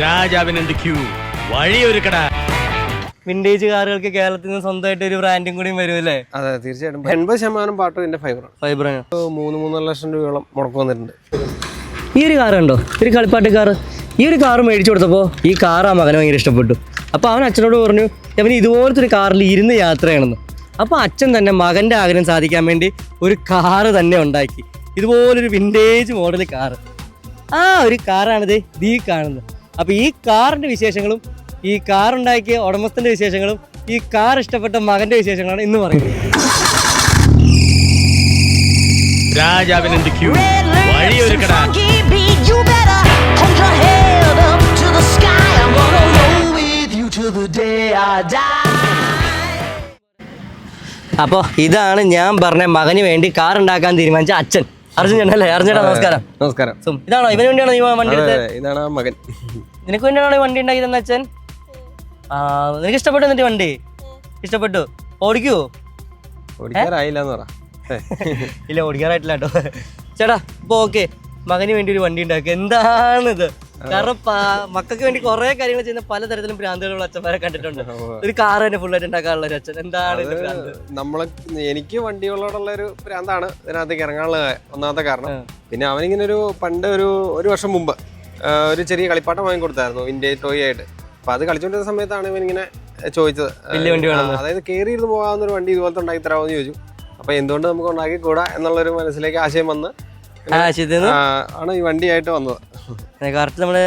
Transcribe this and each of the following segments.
രാജാവിനെന്ത് Q വഴിയൊരുക്കട. Vintage കാറുകൾക്ക് കേരളത്തിൽ നിന്ന് സ്വന്തമായിട്ട് ഒരു ബ്രാൻഡും കൂടി വരും അല്ലേ? അതെ, തീർച്ചയായിട്ടും 80% പാട്ടും ഇതിന്റെ ഫൈബറാണ്. 3-3.5 ലക്ഷം രൂപയോളം മുടക്ക് വന്നിട്ടുണ്ട്. ഈ ഒരു കാർ ഉണ്ടോ, ഒരു കളിപ്പാട്ട് കാർ. ഈ ഒരു കാർ മേടിച്ചു കൊടുത്തപ്പോൾ ഈ കാർ ആ മകനെ ഭയങ്കര ഇഷ്ടപ്പെട്ടു. അപ്പോൾ അവൻ അച്ഛനോട് പറഞ്ഞു അവന് ഇതുപോലത്തെ ഒരു കാറിൽ ഇരുന്ന് യാത്രയാണെന്ന്. അപ്പോൾ അച്ഛൻ തന്നെ മകൻ്റെ ആഗ്രഹം സാധിക്കാൻ വേണ്ടി ഒരു കാറ് തന്നെ ഉണ്ടാക്കി, ഇതുപോലൊരു വിൻറ്റേജ് മോഡൽ കാറ്. ആ ഒരു കാറാണിത് ഈ കാണുന്നത്. അപ്പോൾ ഈ കാറിൻ്റെ വിശേഷങ്ങളും ഈ കാർ ഉണ്ടാക്കിയ ഉടമസ്ഥൻ്റെ വിശേഷങ്ങളും ഈ കാർ ഇഷ്ടപ്പെട്ട മകൻ്റെ വിശേഷങ്ങളാണ് ഇന്ന് പറയുന്നത്. രാജാവിനെന്ത് ക്യൂ വഴിയൊരുക്കട. അപ്പോൾ ഇതാണ് ഞാൻ പറഞ്ഞ മകന് വേണ്ടി കാർ ഉണ്ടാക്കാൻ തീരുമാനിച്ച അച്ഛൻ അർജുൻ ചേട്ടൻ അല്ലേ? അർജുൻ ചേട്ടാ നമസ്കാരം. നമസ്കാരം. ഇതാണോ ഇവന് വേണ്ടിയാണോ ഈ വണ്ടി എടുത്തത്? ഇതാണ് ആ മകൻ. നിനക്ക് വേണ്ടിയാണോ ഈ വണ്ടി ഉണ്ടാക്കിയതെന്ന് അച്ഛൻ? നിനക്ക് ഇഷ്ടപ്പെട്ടു എന്നിട്ട് വണ്ടി ഇഷ്ടപ്പെട്ടു? ഓടിക്കുവോ? ഓടിക്കാറായില്ലെന്ന് പറ. ഇല്ല, ഓടിക്കാറായിട്ടില്ല കേട്ടോ ചേട്ടാ. അപ്പോൾ ഓക്കെ, മകന് വേണ്ടി ഒരു വണ്ടി ഉണ്ടാക്കുക എന്താണിത്? കാരണം മക്കൾക്ക് വേണ്ടി കുറെ കാര്യങ്ങൾ ചെയ്യുന്ന പലതരത്തിലും ഭ്രാന്തുകളുള്ള അച്ഛന്മാരെ കണ്ടിട്ടുണ്ട്. ഒരു കാർ തന്നെ ഫുള്ളായിട്ട് ഉണ്ടാക്കാനുള്ള ഒരു അച്ഛൻ എന്താണ് എനിക്ക് വണ്ടികളോടുള്ള ഒരു ഭ്രാന്താണ് ഇതിനകത്തേക്ക് ഇറങ്ങാനുള്ള ഒന്നാമത്തെ കാരണം. പിന്നെ അവനിങ്ങനെ പണ്ട് ഒരു വർഷം മുമ്പ് ഒരു ചെറിയ കളിപ്പാട്ടം വാങ്ങി കൊടുത്തായിരുന്നു വിന്റേജ് ടോയ് ആയിട്ട്. അപ്പൊ അത് കളിച്ചോണ്ടിരുന്ന സമയത്താണ് ഇവനിങ്ങനെ ചോദിച്ചത്, അതായത് കയറി ഇരുന്ന് പോകാവുന്ന ഒരു വണ്ടി ഇതുപോലത്തെ ഉണ്ടാക്കി തരാമെന്ന് ചോദിച്ചു. അപ്പൊ എന്തുകൊണ്ട് നമുക്ക് ഉണ്ടാക്കി കൂടാ എന്നുള്ളൊരു മനസ്സിലേക്ക് ആശയം വന്ന് ആണ് ഈ വണ്ടിയായിട്ട് വന്നത്. കറക്റ്റ് നമ്മള്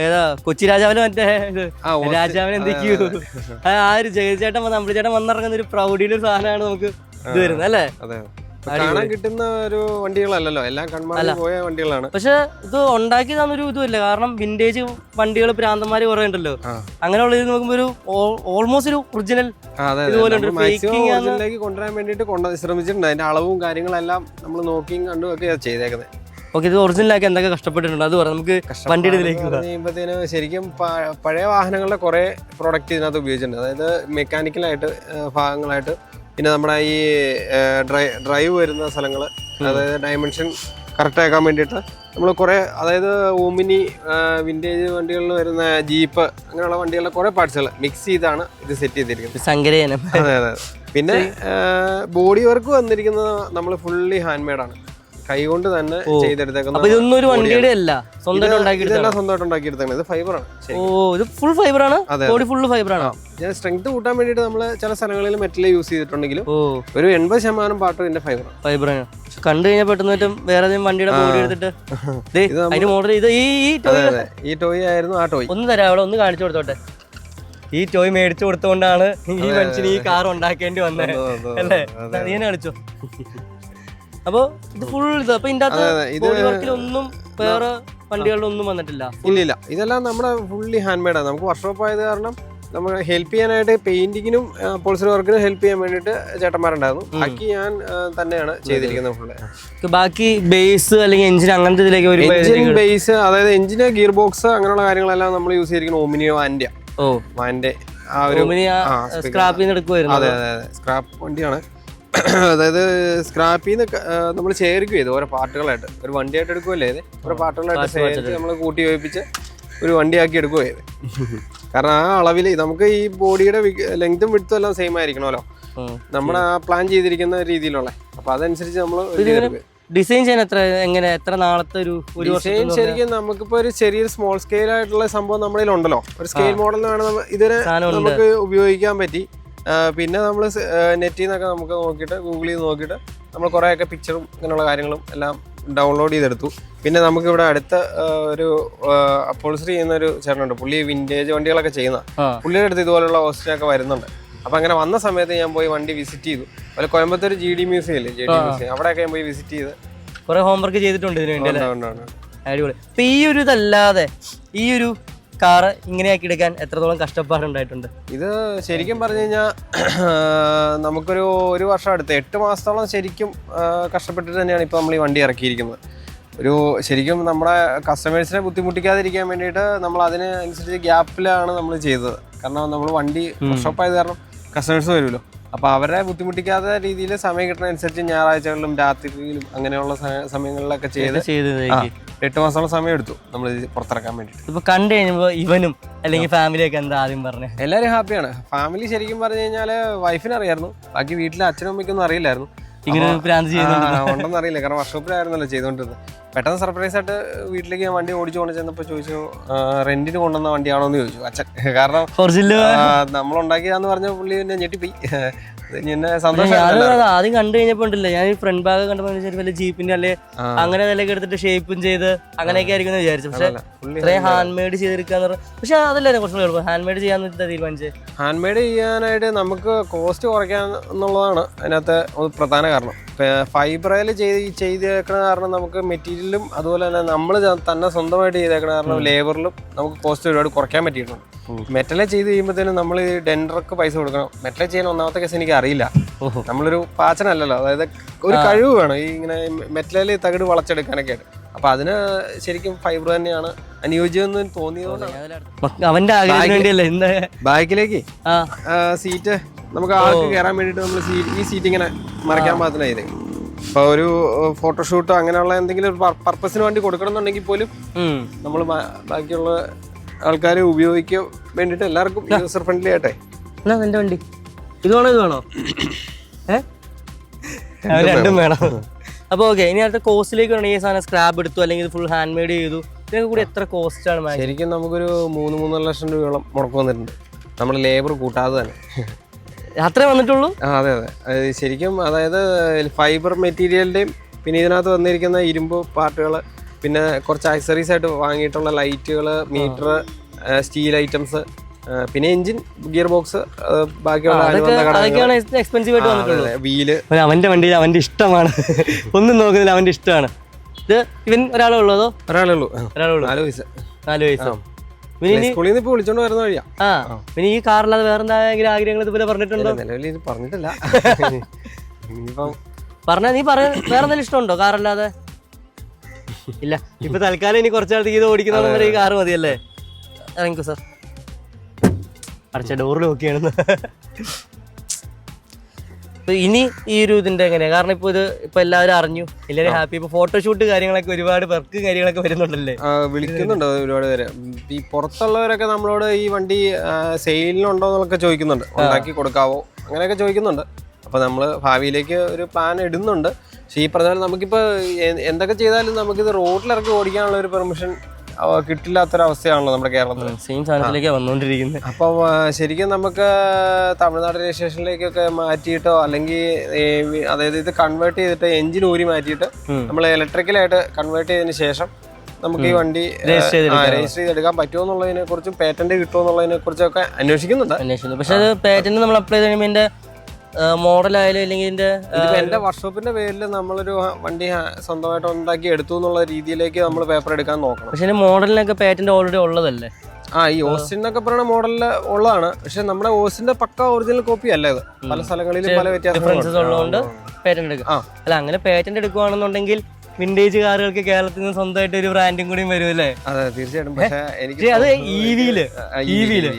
ഏതാ കൊച്ചി രാജാവിന് മറ്റേ രാജാവിന് എന്തൊക്കെയോ ആ ഒരു ജഗചേട്ടൻ അമ്പിളിച്ചേട്ടൻ വന്നിറങ്ങുന്ന ഒരു പ്രൗഢിയിലൊരു സാധനമാണ് നമുക്ക് ഇത് വരുന്നത് അല്ലേ? കാണാൻ കിട്ടുന്ന ഒരു വണ്ടികളല്ലല്ലോ, എല്ലാം കൺമാറി പോയ വണ്ടികളാണ്. പക്ഷെ ഇത് ഉണ്ടാക്കിയതാന്നൊരു ഇതുമില്ല. കാരണം വിന്റേജ് വണ്ടികൾ പ്രാന്തന്മാര് കുറെ ഉണ്ടല്ലോ, അങ്ങനെയുള്ള ഇത് നോക്കുമ്പോ ഒരു ഓൾമോസ്റ്റ് ഒരു ഒറിജിനൽ ഒറിജിനലിലേക്ക് കൊണ്ടുവരാൻ വേണ്ടിട്ട് ശ്രമിച്ചിട്ടുണ്ട്. അതിന്റെ അളവും കാര്യങ്ങളെല്ലാം നമ്മൾ നോക്കിയും കണ്ടും ഒക്കെ ചെയ്തേക്കുന്നത്. ഓക്കെ, ഇത് ഒറിജിനലാക്കി എന്തൊക്കെ കഷ്ടപ്പെട്ടിട്ടുണ്ട് അത് പറയാം. നമുക്ക് വണ്ടിയുടെ ഇതിലേക്ക് കഴിയുമ്പോഴത്തേന് ശരിക്കും പഴയ വാഹനങ്ങളുടെ കുറെ പ്രോഡക്റ്റ് ഇതിനകത്ത് ഉപയോഗിച്ചിട്ടുണ്ട്. അതായത് മെക്കാനിക്കലായിട്ട് ഭാഗങ്ങളായിട്ട്, പിന്നെ നമ്മുടെ ഈ ഡ്രൈവ് വരുന്ന സ്ഥലങ്ങൾ, അതായത് ഡയമെൻഷൻ കറക്റ്റ് ആക്കാൻ വേണ്ടിയിട്ട് നമ്മൾ കുറേ, അതായത് ഓമിനി വിന്റേജ് വണ്ടികളിൽ വരുന്ന ജീപ്പ് അങ്ങനെയുള്ള വണ്ടികളുടെ കുറേ പാർട്സുകൾ മിക്സ് ചെയ്താണ് ഇത് സെറ്റ് ചെയ്തിരിക്കുന്നത്. അതെ അതെ. പിന്നെ ബോഡി വർക്ക് വന്നിരിക്കുന്നത് നമ്മൾ ഫുള്ളി ഹാൻഡ് മെയ്ഡാണ്, കൈകൊണ്ട് തന്നെ ചെയ്തെടുത്തേക്കുന്നത്. സ്വന്തമായിട്ട് ഉണ്ടാക്കിയെടുത്തേക്കുന്നത്. ഇത് ഫൈബറാണ്. ഞാൻ സ്ട്രെങ്ത് കൂട്ടാൻ വേണ്ടിട്ട് നമ്മള് ചില സ്ഥലങ്ങളിൽ മെറ്റൽ യൂസ് ചെയ്തിട്ടുണ്ടെങ്കിലും ഒരു 80% പാട്ടും ഇതിന്റെ ഫൈബറാണ്. കണ്ടു കഴിഞ്ഞാൽ പെട്ടെന്ന് വേറെ വണ്ടിയുടെ ബോഡി എടുത്തിട്ട് ഈ ടോയ് ആയിരുന്നു ആ ടോയ്. ഒന്ന് തരാം, അവിടെ ഒന്ന് കാണിച്ചു കൊടുത്തോട്ടെ. ഈ ടോയ് മേടിച്ചു കൊടുത്തോണ്ടാണ് ഈ മനുഷ്യന് ഈ കാർ ഉണ്ടാക്കേണ്ടി വന്നത് അല്ലേ? നീ തന്നെ കളിച്ചോ. അപ്പൊ ഇത് ഫുൾ അപ്പൊ ഇതിന്റെ ഒന്നും വേറെ വണ്ടികളിലൊന്നും വന്നിട്ടില്ല. ഇല്ല, ഇതെല്ലാം നമ്മുടെ ഫുള്ളി ഹാൻഡ് മെയ്ഡാണ്. നമുക്ക് വർക്ക്ഷോപ്പ് ആയത് കാരണം നമ്മൾ ഹെൽപ്പ് ചെയ്യാനായിട്ട് പെയിന്റിങ്ങിനും പോളിസ്റ്റർ വർക്കിനും ഹെൽപ്പ് ചെയ്യാൻ വേണ്ടിട്ട് ചേട്ടന്മാരുണ്ടായിരുന്നു. ബാക്കി ഞാൻ തന്നെയാണ് ചെയ്തിരിക്കുന്നത് ഫുള്ള്. ബാക്കി ബേസ് അല്ലെങ്കിൽ എഞ്ചിൻ അങ്ങനത്തെ എഞ്ചിൻ ബേസ്, അതായത് എഞ്ചിന് ഗിയർ ബോക്സ് അങ്ങനെയുള്ള കാര്യങ്ങളെല്ലാം നമ്മൾ യൂസ് ചെയ്തിരിക്കുന്നത് ഒമിനിയോ വാന്റെ ആ ഒരു സ്ക്രാപ്പിൽ നിന്ന് എടുക്കുമായിരുന്നു. അതെ അതെ അതെ, സ്ക്രാപ്പ് വണ്ടിയാണ്. അതായത് സ്ക്രാപ്പിൽ നിന്ന് നമ്മൾ ശേഖരിക്കും ചെയ്ത് ഓരോ പാർട്ടുകളായിട്ട്. ഒരു വണ്ടിയായിട്ട് എടുക്കുമല്ലേ ഇത്, ഓരോ പാർട്ടുകളായിട്ട് ശേഖരിച്ച് നമ്മൾ കൂട്ടി യോജിപ്പിച്ച് ഒരു വണ്ടിയാക്കി എടുക്കുക ചെയ്ത്. കാരണം ആ അളവിൽ നമുക്ക് ഈ ബോഡിയുടെ ലെങ്തും വിഡ്ത്തും എല്ലാം സെയിം ആയിരിക്കണമല്ലോ, നമ്മുടെ ആ പ്ലാൻ ചെയ്തിരിക്കുന്ന രീതിയിലുള്ള. അപ്പൊ അതനുസരിച്ച് നമ്മൾ ഡിസൈൻ ചെയ്യാൻ എത്ര നാളത്തെ ഒരു ഡിസൈൻ ശരിക്കും നമുക്കിപ്പോ ഒരു ചെറിയൊരു സ്മോൾ സ്കെയിൽ ആയിട്ടുള്ള സംഭവം നമ്മളിൽ ഉണ്ടല്ലോ. ഒരു സ്കെയിൽ മോഡൽ വേണം ഇതിനെ നമുക്ക് ഉപയോഗിക്കാൻ പറ്റി. പിന്നെ നമ്മൾ നെറ്റിൽ നിന്നൊക്കെ നമുക്ക് നോക്കിയിട്ട് ഗൂഗിളിൽ നിന്ന് നോക്കിയിട്ട് നമ്മൾ കുറേയൊക്കെ പിക്ചറും ഇങ്ങനെയുള്ള കാര്യങ്ങളും എല്ലാം ഡൗൺലോഡ് ചെയ്തെടുത്തു. പിന്നെ നമുക്കിവിടെ അടുത്ത ഒരു അപ്പോൾസറി ചെയ്യുന്ന ഒരു ചേട്ടനുണ്ട്, പുള്ളി വിന്റേജ് വണ്ടികളൊക്കെ ചെയ്യുന്ന. പുള്ളിയുടെ അടുത്ത് ഇതുപോലുള്ള ഹോസ്റ്റലൊക്കെ വരുന്നുണ്ട്. അപ്പൊ അങ്ങനെ വന്ന സമയത്ത് ഞാൻ പോയി വണ്ടി വിസിറ്റ് ചെയ്തു. അതുപോലെ കോയമ്പത്തൂർ GD മ്യൂസിയം ഇല്ലേ, JD മ്യൂസിയം, അവിടെയൊക്കെ ഞാൻ പോയി വിസിറ്റ് ചെയ്ത് കുറെ ഹോംവർക്ക് ചെയ്തിട്ടുണ്ട് ഇതിന് വേണ്ടി. അടിപൊളി. അപ്പൊ ഈ ഒരു ഇതല്ലാതെ ഈ ഒരു കാറ് ഇങ്ങനെയാക്കി എടുക്കാൻ എത്രത്തോളം കഷ്ടപ്പാടുണ്ടായിട്ടുണ്ട്? ഇത് ശരിക്കും പറഞ്ഞു കഴിഞ്ഞാൽ നമുക്കൊരു വർഷം അടുത്ത് 8 മാസത്തോളം ശരിക്കും കഷ്ടപ്പെട്ടിട്ട് തന്നെയാണ് ഇപ്പോൾ നമ്മൾ ഈ വണ്ടി ഇറക്കിയിരിക്കുന്നത്. ശരിക്കും നമ്മുടെ കസ്റ്റമേഴ്സിനെ ബുദ്ധിമുട്ടിക്കാതിരിക്കാൻ വേണ്ടിയിട്ട് നമ്മൾ അതിനനുസരിച്ച് ഗ്യാപ്പിലാണ് നമ്മൾ ചെയ്തത്. കാരണം നമ്മൾ വണ്ടി വർക്ക്ഷോപ്പ് ആയത് കാരണം കസ്റ്റമേഴ്സ് വരുമല്ലോ, അപ്പോൾ അവരെ ബുദ്ധിമുട്ടിക്കാത്ത രീതിയിൽ സമയം കിട്ടുന്ന അനുസരിച്ച് ഞായറാഴ്ചകളിലും രാത്രിയിലും അങ്ങനെയുള്ള സമയങ്ങളിലൊക്കെ ചെയ്ത് 8 മാസത്തോളം സമയം എടുത്തു നമ്മൾ പുറത്തിറക്കാൻ വേണ്ടിയിട്ട്. ഇപ്പൊ കണ്ടു കഴിഞ്ഞപ്പോ ഇവനും അല്ലെങ്കിൽ ഫാമിലിയൊക്കെ എന്താ ആദ്യം പറഞ്ഞേ? എല്ലാവരും ഹാപ്പിയാണ്. ഫാമിലി ശരിക്കും പറഞ്ഞു കഴിഞ്ഞാൽ വൈഫിന് അറിയായിരുന്നു, ബാക്കി വീട്ടിലെ അച്ഛനും അമ്മയ്ക്കൊന്നും അറിയില്ലായിരുന്നു ഇങ്ങനെ ഉണ്ടെന്ന് അറിയില്ല, കാരണം വർക്ക്ഷോപ്പിലായിരുന്നല്ലോ ചെയ്തുകൊണ്ടിരുന്നത്. പെട്ടെന്ന് സർപ്രൈസ് ആയിട്ട് വീട്ടിലേക്ക് ഞാൻ വണ്ടി ഓടിച്ചു കൊണ്ട് ചെന്നപ്പോൾ ചോദിച്ചു റെന്റിന് കൊണ്ടുവന്ന വണ്ടിയാണോ എന്ന് ചോദിച്ചു അച്ഛൻ. കാരണം നമ്മളുണ്ടാക്കിയാന്ന് പറഞ്ഞ പുള്ളി പിന്നെ ഞെട്ടിപ്പോയി. ആദ്യം കണ്ടു കഴിഞ്ഞപ്പോ ഉണ്ടല്ലോ, ഞാൻ ഫ്രണ്ട് ഭാഗം കണ്ടപ്പോ വല്ല ജീപ്പിന്റെ അല്ലെ അങ്ങനെ നിലയൊക്കെ എടുത്തിട്ട് ഷേപ്പും ചെയ്ത് അങ്ങനെയൊക്കെ ആയിരിക്കും വിചാരിച്ചു. പക്ഷെ ഇത്രയും ഹാൻഡ് മെയ്ഡ് ചെയ്തെടുക്കാന്ന് പറഞ്ഞു. പക്ഷെ അതല്ലേ കുറച്ചുകൂടി എളുപ്പം ഹാൻഡ് മെയ്ഡ് ചെയ്യാന്ന് വെച്ചിട്ട് തീരുമാനിച്ചത്. ഹാൻഡ് മെയ്ഡ് ചെയ്യാനായിട്ട് നമുക്ക് കോസ്റ്റ് കുറയ്ക്കാൻ എന്നുള്ളതാണ് അതിനകത്ത് പ്രധാന കാരണം. ഫൈബറിൽ ചെയ്തേക്കണ കാരണം നമുക്ക് മെറ്റീരിയലും അതുപോലെ തന്നെ നമ്മൾ തന്നെ സ്വന്തമായിട്ട് ചെയ്തേക്കണ കാരണം ലേബറിലും നമുക്ക് കോസ്റ്റ് ഒരുപാട് കുറയ്ക്കാൻ പറ്റിയിട്ടുണ്ട്. മെറ്റലെ ചെയ്ത് കഴിയുമ്പോഴത്തേനും നമ്മൾ ഈ ഡെൻഡർക്ക് പൈസ കൊടുക്കണം. മെറ്റലെ ചെയ്യാൻ ഒന്നാമത്തെ കേസ് എനിക്ക് അറിയില്ല, നമ്മളൊരു പാച്ചനല്ലല്ലോ, അതായത് ഒരു കഴിവ് വേണം ഈ ഇങ്ങനെ മെറ്റലിൽ തകിട് വളച്ചെടുക്കാനൊക്കെ ആയിട്ട്. അപ്പൊ അതിന് ശരിക്കും ഫൈബർ തന്നെയാണ് അനുയോജ്യമെന്ന് തോന്നിയതുകൊണ്ടാണ്. അവന്റെ ബാക്കിലേക്ക് സീറ്റ് നമുക്ക് ആൾക്ക് കയറാൻ വേണ്ടിയിട്ട് നമ്മൾ ഈ സീറ്റ് ഇങ്ങനെ മറയ്ക്കാൻ പാകത്തിന് ചെയ്തേ. ഇപ്പൊ ഒരു ഫോട്ടോഷൂട്ടോ അങ്ങനെയുള്ള എന്തെങ്കിലും ഒരു പർപ്പസിന് വേണ്ടി കൊടുക്കണമെന്നുണ്ടെങ്കിൽ പോലും നമ്മൾ ബാക്കിയുള്ള ആൾക്കാരെ ഉപയോഗിക്കാൻ വേണ്ടിട്ട് എല്ലാവർക്കും യൂസർ ഫ്രണ്ട്ലി ആയിട്ടെ. എന്റെ വണ്ടി ഇത് വേണോ? രണ്ടും വേണം. അപ്പൊ ഓക്കെ, ഇനി അടുത്ത കോസ്റ്റിലേക്ക് വേണം. ഈ സാധനം സ്ക്രാബ് എടുത്തു അല്ലെങ്കിൽ ഫുൾ ഹാൻഡ് മെയ്ഡ് ചെയ്തു, ഇതിനൊക്കെ കൂടി എത്ര കോസ്റ്റ് ആണ്? ശരിക്കും നമുക്കൊരു 3-3.5 ലക്ഷം രൂപയോളം മുടക്ക് വന്നിട്ടുണ്ട്, നമ്മൾ ലേബർ കൂട്ടാതെ തന്നെ. അത്രേ വന്നിട്ടുള്ളൂ? അതെ അതെ, ശരിക്കും അതായത് ഫൈബർ മെറ്റീരിയലിന്റെയും പിന്നെ ഇതിനകത്ത് വന്നിരിക്കുന്ന ഇരുമ്പ് പാർട്ടുകൾ, പിന്നെ കുറച്ച് ആക്സറീസ് ആയിട്ട് വാങ്ങിയിട്ടുള്ള ലൈറ്റുകൾ, മീറ്റർ, സ്റ്റീൽ ഐറ്റംസ്, പിന്നെ എഞ്ചിൻ, ഗിയർ ബോക്സ്, ബാക്കിയുള്ള വീല്. അവന്റെ വണ്ടി അവന്റെ ഇഷ്ടമാണ്, ഒന്നും നോക്കുന്നില്ല, അവന്റെ ഇഷ്ടമാണ്. ഇത് ഇവൻ ഒരാളേ ഉള്ളൂ അതോ? ഒരാളേ ഉള്ളൂ, 4 വയസ്സ്. സ്കൂളിൽ നിന്ന് ഇപ്പൊ വിളിച്ചോണ്ട് വരുന്ന വഴിയാ. പിന്നെ ഈ കാറില്ലാതെ വേറെ എന്തെങ്കിലും ആഗ്രഹങ്ങൾ ഇതുപോലെ പറഞ്ഞിട്ടുണ്ടോ? നിലവിൽ ഇത് പറഞ്ഞിട്ടില്ല. പറഞ്ഞ നീ വേറെ എന്തെങ്കിലും ഇഷ്ടമുണ്ടോ കാറല്ലാതെ? ഇല്ല, ഇപ്പൊ തൽക്കാലം ഇനി കുറച്ചാൾ ഇത് ഓടിക്കുന്ന ഈ കാറ് മതിയല്ലേ? ഇറങ്ങിക്കോ സാർ. അടച്ച ഡോർ ലോക്കിയാണ്. ഇനി ഈ ഒരു ഇതിന്റെ എങ്ങനെയാ? കാരണം ഇപ്പൊ എല്ലാവരും അറിഞ്ഞു, എല്ലാവരും ഹാപ്പി. ഇപ്പൊ ഫോട്ടോഷൂട്ട് കാര്യങ്ങളൊക്കെ ഒരുപാട് വർക്ക് കാര്യങ്ങളൊക്കെ വരുന്നുണ്ടല്ലേ? വിളിക്കുന്നുണ്ട് ഒരുപാട് പേര്. ഈ പുറത്തുള്ളവരൊക്കെ നമ്മളോട് ഈ വണ്ടി സെയിലിനുണ്ടോ എന്നൊക്കെ ചോദിക്കുന്നുണ്ട്, ഉണ്ടാക്കി കൊടുക്കാവോ അങ്ങനെയൊക്കെ ചോദിക്കുന്നുണ്ട്. അപ്പൊ നമ്മള് ഭാവിയിലേക്ക് ഒരു പ്ലാൻ ഇടുന്നുണ്ട്. പക്ഷെ ഈ പറഞ്ഞാൽ നമുക്കിപ്പോ എന്തൊക്കെ ചെയ്താലും നമുക്കിത് റോഡിലിറക്കി ഓടിക്കാനുള്ള ഒരു പെർമിഷൻ കിട്ടില്ലാത്തൊരവസ്ഥയാണല്ലോ നമ്മുടെ കേരളത്തിൽ. സെയിം സാധനത്തിലേക്കാണ് വന്നുകൊണ്ടിരിക്കുന്നത്. അപ്പോൾ ശരിക്കും നമുക്ക് തമിഴ്നാട് രജിസ്ട്രേഷനിലേക്കൊക്കെ മാറ്റിയിട്ടോ അല്ലെങ്കിൽ അതായത് ഇത് കൺവേർട്ട് ചെയ്തിട്ട് എഞ്ചിൻ ഊരി മാറ്റിയിട്ട് നമ്മൾ ഇലക്ട്രിക്കലായിട്ട് കൺവേർട്ട് ചെയ്തതിന് ശേഷം നമുക്ക് ഈ വണ്ടി രജിസ്റ്റർ ചെയ്തെടുക്കാൻ പറ്റുമോ എന്നുള്ളതിനെ കുറിച്ചും പേറ്റന്റ് കിട്ടുമോ എന്നുള്ളതിനെ കുറിച്ചൊക്കെ അന്വേഷിക്കുന്നുണ്ട്. പക്ഷെ പേറ്റന്റ് നമ്മൾ അപ്ലൈ ചെയ്ത് കഴിയുമ്പോൾ ഇതിന്റെ മോഡലായാലും അല്ലെങ്കിൽ എന്റെ വർക്ക്ഷോപ്പിന്റെ പേരിൽ നമ്മളൊരു വണ്ടി സ്വന്തമായിട്ട് ഉണ്ടാക്കി എടുത്തു എന്നുള്ള രീതിയിലേക്ക് നമ്മൾ പേപ്പർ എടുക്കാൻ നോക്കണം. പക്ഷെ മോഡലിനൊക്കെ പേറ്റന്റ് ഓൾറെഡി ഉള്ളതല്ലേ? ഈ ഓസ്റ്റിൻ എന്നൊക്കെ പറയുന്ന മോഡലിൽ ഉള്ളതാണ്. പക്ഷെ നമ്മുടെ ഓസ്റ്റിന്റെ പക്ക ഒറിജിനൽ കോപ്പി അല്ല ഇത്. പല സ്ഥലങ്ങളിലും പല വ്യത്യാസങ്ങൾ ഉള്ളതുകൊണ്ട് പേറ്റന്റ് എടുക്കാം. അല്ല, അങ്ങനെ പേറ്റന്റ് എടുക്കുകയാണെന്നുണ്ടെങ്കിൽ വിന്റേജ് കാറുകൾക്ക് കേരളത്തിൽ നിന്ന് സ്വന്തമായിട്ട് ഒരു ബ്രാൻഡും കൂടി വരും അല്ലേ? അതെ, തീർച്ചയായിട്ടും. പക്ഷെ എനിക്ക് അത് ഇവിയില്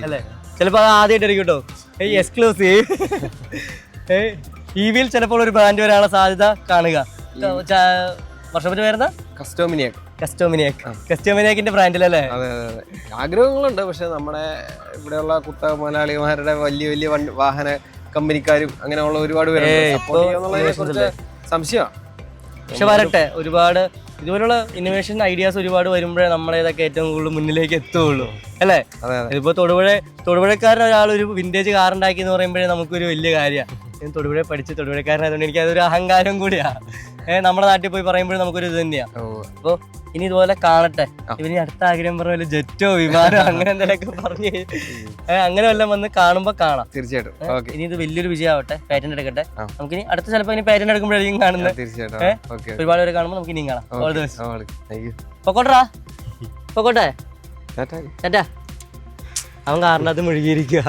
അല്ലേ? ചിലപ്പോ അത് ആദ്യമായിട്ട് ആയിരിക്കും കേട്ടോ എക്സ്ക്ലൂസീവ്. ഇവിയിൽ ചിലപ്പോൾ ഒരു ബ്രാൻഡ് വരാനുള്ള സാധ്യത കാണുക. വർഷത്തിന്റെ പേരെന്താ? കസ്റ്റോമിനിയാക്കിന്റെ ബ്രാൻഡിലല്ലേ? അതെ അതെ അതെ, ആഗ്രഹങ്ങളുണ്ട്. പക്ഷെ നമ്മുടെ ഇവിടെയുള്ള കുത്ത മലയാളിമാരുടെ വലിയ വലിയ വാഹന കമ്പനിക്കാരും അങ്ങനെയുള്ള ഒരുപാട് പേരുണ്ട്. സംശയമാണ്. പക്ഷെ വരട്ടെ, ഒരുപാട് ഇതുപോലുള്ള ഇന്നോവേഷൻ ഐഡിയാസ് ഒരുപാട് വരുമ്പോഴേ നമ്മളേതൊക്കെ ഏറ്റവും കൂടുതൽ മുന്നിലേക്ക് എത്തുകയുള്ളൂ അല്ലേ? ഇതിപ്പോ തൊടുപുഴക്കാരൻ ഒരാൾ ഒരു വിന്റേജ് കാർ ഉണ്ടാക്കി എന്ന് പറയുമ്പോഴേ നമുക്കൊരു വലിയ കാര്യമാണ്. തൊടുപുഴ പഠിച്ച് തൊടുപുഴക്കാരനായതുകൊണ്ട് എനിക്ക് അതൊരു അഹങ്കാരം കൂടിയാ. നമ്മുടെ നാട്ടിൽ പോയി പറയുമ്പോഴും നമുക്കൊരു ഇത് തന്നെയാ. അപ്പൊ ഇനി ഇതുപോലെ കാണട്ടെ. ഇവന് അടുത്ത ആഗ്രഹം പറഞ്ഞ പോലെ ജെറ്റോ വിമാനോ അങ്ങനെ എന്തെങ്കിലുമൊക്കെ പറഞ്ഞ് അങ്ങനെ വല്ലതും വന്ന് കാണുമ്പോ കാണാം. തീർച്ചയായിട്ടും ഇനി ഇത് വലിയൊരു വിജയമാവട്ടെ, പാറ്റന്റ് എടുക്കട്ടെ. നമുക്കിനി അടുത്ത ചിലപ്പോ ഇനി പാറ്റന്റ് എടുക്കുമ്പോഴായിരിക്കും കാണുന്നത്. ഒരുപാട് പേര് കാണുമ്പോൾ നമുക്ക് ഇനിയും കാണാം. പൊക്കോട്ടെ പൊക്കോട്ടെ ചേട്ടാ. അവൻ കാറിനകത്ത് മുഴുകിയിരിക്കുക.